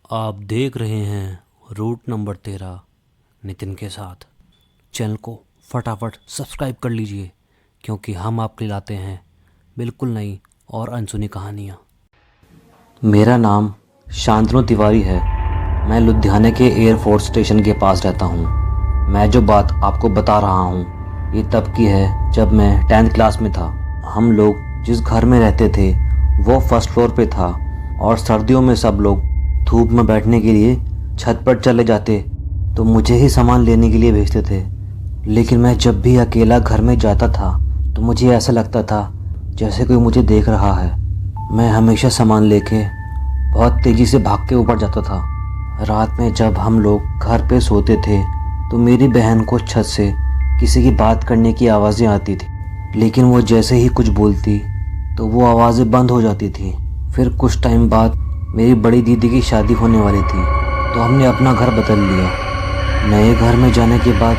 आप देख रहे हैं रूट नंबर 13 नितिन के साथ। चैनल को फटाफट सब्सक्राइब कर लीजिए क्योंकि हम आपके लिए लाते हैं बिल्कुल नई और अनसुनी कहानियाँ। मेरा नाम शांतनु तिवारी है। मैं लुधियाने के एयरफोर्स स्टेशन के पास रहता हूँ। मैं जो बात आपको बता रहा हूँ ये तब की है जब मैं 10th क्लास में था। हम लोग जिस घर में रहते थे वो फर्स्ट फ्लोर पे था और सर्दियों में सब लोग धूप में बैठने के लिए छत पर चले जाते तो मुझे ही सामान लेने के लिए भेजते थे। लेकिन मैं जब भी अकेला घर में जाता था तो मुझे ऐसा लगता था जैसे कोई मुझे देख रहा है। मैं हमेशा सामान लेके बहुत तेज़ी से भाग के ऊपर जाता था। रात में जब हम लोग घर पे सोते थे तो मेरी बहन को छत से किसी की बात करने की आवाज़ें आती थी, लेकिन वो जैसे ही कुछ बोलती तो वो आवाज़ें बंद हो जाती थी। फिर कुछ टाइम बाद मेरी बड़ी दीदी की शादी होने वाली थी तो हमने अपना घर बदल लिया। नए घर में जाने के बाद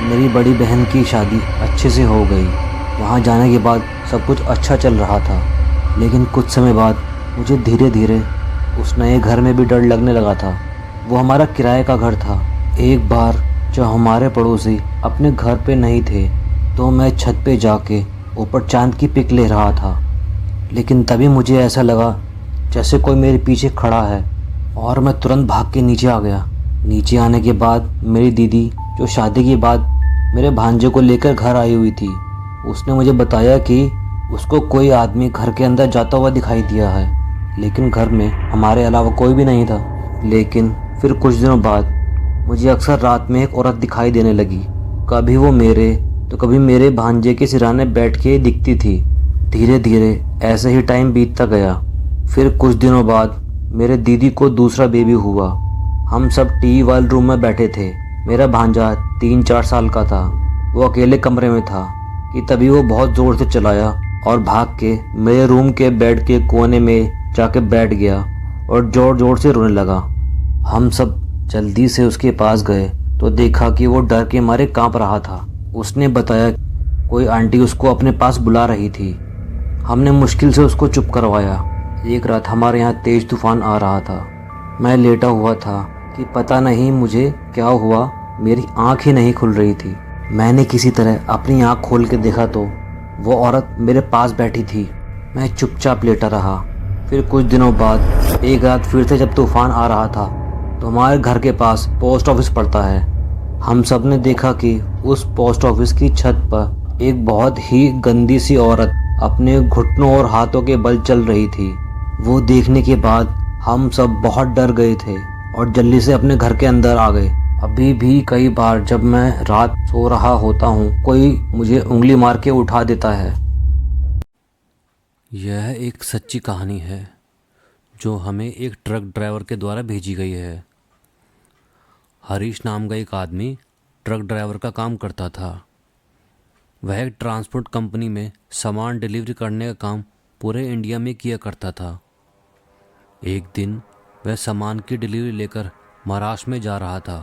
मेरी बड़ी बहन की शादी अच्छे से हो गई। वहाँ जाने के बाद सब कुछ अच्छा चल रहा था, लेकिन कुछ समय बाद मुझे धीरे धीरे उस नए घर में भी डर लगने लगा था। वो हमारा किराए का घर था। एक बार जब हमारे पड़ोसी अपने घर पे नहीं थे तो मैं छत पे जाके ऊपर चांद की पिक ले रहा था, लेकिन तभी मुझे ऐसा लगा जैसे कोई मेरे पीछे खड़ा है और मैं तुरंत भाग के नीचे आ गया। नीचे आने के बाद मेरी दीदी जो शादी के बाद मेरे भांजे को लेकर घर आई हुई थी, उसने मुझे बताया कि उसको कोई आदमी घर के अंदर जाता हुआ दिखाई दिया है, लेकिन घर में हमारे अलावा कोई भी नहीं था। लेकिन फिर कुछ दिनों बाद मुझे अक्सर रात में एक औरत दिखाई देने लगी। कभी वो मेरे तो कभी मेरे भांजे के सिरहाने बैठ के दिखती थी। धीरे धीरे ऐसे ही टाइम बीतता गया। फिर कुछ दिनों बाद मेरे दीदी को दूसरा बेबी हुआ। हम सब टीवी वाले रूम में बैठे थे। मेरा भांजा 3-4 साल का था। वो अकेले कमरे में था कि तभी वो बहुत ज़ोर से चिल्लाया और भाग के मेरे रूम के बेड के कोने में जाके बैठ गया और ज़ोर ज़ोर से रोने लगा। हम सब जल्दी से उसके पास गए तो देखा कि वो डर के मारे कांप रहा था। उसने बताया कोई आंटी उसको अपने पास बुला रही थी। हमने मुश्किल से उसको चुप करवाया। एक रात हमारे यहाँ तेज़ तूफान आ रहा था। मैं लेटा हुआ था कि पता नहीं मुझे क्या हुआ, मेरी आँख ही नहीं खुल रही थी। मैंने किसी तरह अपनी आँख खोल के देखा तो वो औरत मेरे पास बैठी थी। मैं चुपचाप लेटा रहा। फिर कुछ दिनों बाद एक रात फिर से जब तूफान आ रहा था तो हमारे घर के पास पोस्ट ऑफिस पड़ता है। हम सब ने देखा कि उस पोस्ट ऑफिस की छत पर एक बहुत ही गंदी सी औरत अपने घुटनों और हाथों के बल चल रही थी। वो देखने के बाद हम सब बहुत डर गए थे और जल्दी से अपने घर के अंदर आ गए। अभी भी कई बार जब मैं रात सो रहा होता हूँ कोई मुझे उंगली मार के उठा देता है। यह एक सच्ची कहानी है जो हमें एक ट्रक ड्राइवर के द्वारा भेजी गई है। हरीश नाम का एक आदमी ट्रक ड्राइवर का काम करता था। वह एक ट्रांसपोर्ट कंपनी में सामान डिलीवरी करने का काम पूरे इंडिया में किया करता था। एक दिन वह सामान की डिलीवरी लेकर महाराष्ट्र में जा रहा था।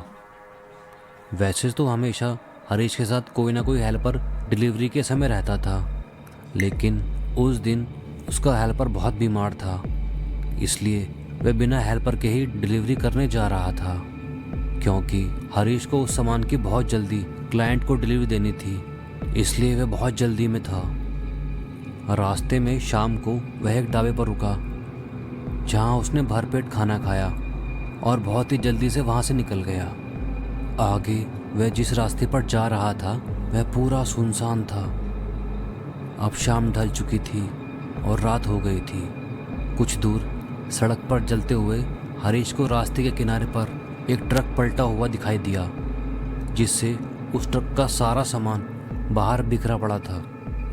वैसे तो हमेशा हरीश के साथ कोई ना कोई हेल्पर डिलीवरी के समय रहता था, लेकिन उस दिन उसका हेल्पर बहुत बीमार था, इसलिए वह बिना हेल्पर के ही डिलीवरी करने जा रहा था। क्योंकि हरीश को उस सामान की बहुत जल्दी क्लाइंट को डिलीवरी देनी थी, इसलिए वह बहुत जल्दी में था। रास्ते में शाम को वह एक ढाबे पर रुका जहां उसने भरपेट खाना खाया और बहुत ही जल्दी से वहां से निकल गया। आगे वह जिस रास्ते पर जा रहा था वह पूरा सुनसान था। अब शाम ढल चुकी थी और रात हो गई थी। कुछ दूर सड़क पर जलते हुए हरीश को रास्ते के किनारे पर एक ट्रक पलटा हुआ दिखाई दिया, जिससे उस ट्रक का सारा सामान बाहर बिखरा पड़ा था।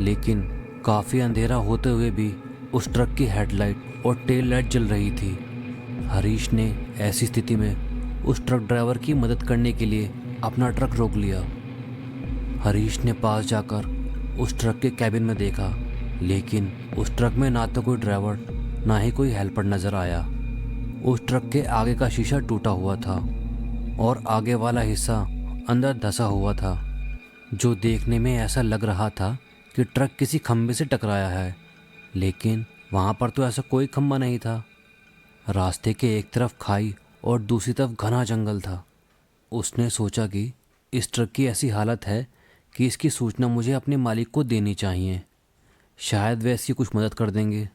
लेकिन काफ़ी अंधेरा होते हुए भी उस ट्रक की हेडलाइट और टेल लाइट जल रही थी। हरीश ने ऐसी स्थिति में उस ट्रक ड्राइवर की मदद करने के लिए अपना ट्रक रोक लिया। हरीश ने पास जाकर उस ट्रक के कैबिन में देखा, लेकिन उस ट्रक में ना तो कोई ड्राइवर ना ही कोई हेल्पर नज़र आया। उस ट्रक के आगे का शीशा टूटा हुआ था और आगे वाला हिस्सा अंदर धंसा हुआ था, जो देखने में ऐसा लग रहा था कि ट्रक किसी खंभे से टकराया है, लेकिन वहाँ पर तो ऐसा कोई खंभा नहीं था। रास्ते के एक तरफ खाई और दूसरी तरफ घना जंगल था। उसने सोचा कि इस ट्रक की ऐसी हालत है कि इसकी सूचना मुझे अपने मालिक को देनी चाहिए, शायद वे इसकी कुछ मदद कर देंगे।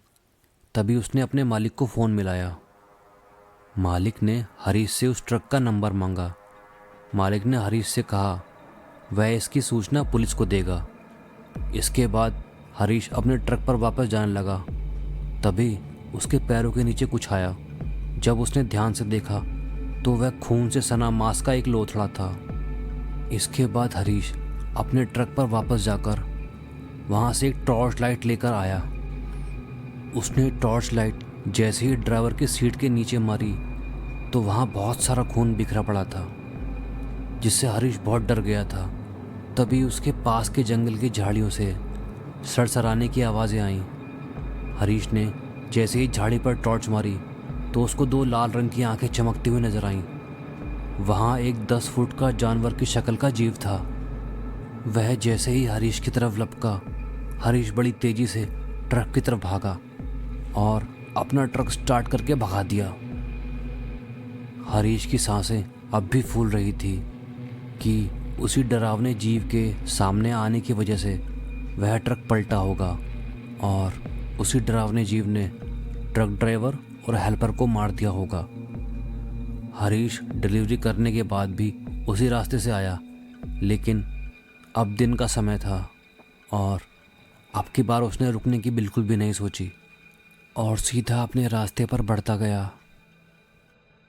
तभी उसने अपने मालिक को फ़ोन मिलाया। मालिक ने हरीश से उस ट्रक का नंबर मांगा। मालिक ने हरीश से कहा वह इसकी सूचना पुलिस को देगा। इसके बाद हरीश अपने ट्रक पर वापस जाने लगा। तभी उसके पैरों के नीचे कुछ आया। जब उसने ध्यान से देखा तो वह खून से सना मांस का एक लोथड़ा था। इसके बाद हरीश अपने ट्रक पर वापस जाकर वहाँ से एक टॉर्च लाइट लेकर आया। उसने टॉर्च लाइट जैसे ही ड्राइवर की सीट के नीचे मारी तो वहाँ बहुत सारा खून बिखरा पड़ा था, जिससे हरीश बहुत डर गया था। तभी उसके पास के जंगल की झाड़ियों से सरसराने की आवाज़ें आईं। हरीश ने जैसे ही झाड़ी पर टॉर्च मारी तो उसको 2 लाल रंग की आंखें चमकती हुई नजर आईं। वहाँ एक 10 फुट का जानवर की शक्ल का जीव था। वह जैसे ही हरीश की तरफ लपका, हरीश बड़ी तेजी से ट्रक की तरफ भागा और अपना ट्रक स्टार्ट करके भगा दिया। हरीश की सांसें अब भी फूल रही थी कि उसी डरावने जीव के सामने आने की वजह से वह ट्रक पलटा होगा और उसी डरावने जीव ने ट्रक ड्राइवर और हेल्पर को मार दिया होगा। हरीश डिलीवरी करने के बाद भी उसी रास्ते से आया, लेकिन अब दिन का समय था और अब की बार उसने रुकने की बिल्कुल भी नहीं सोची और सीधा अपने रास्ते पर बढ़ता गया।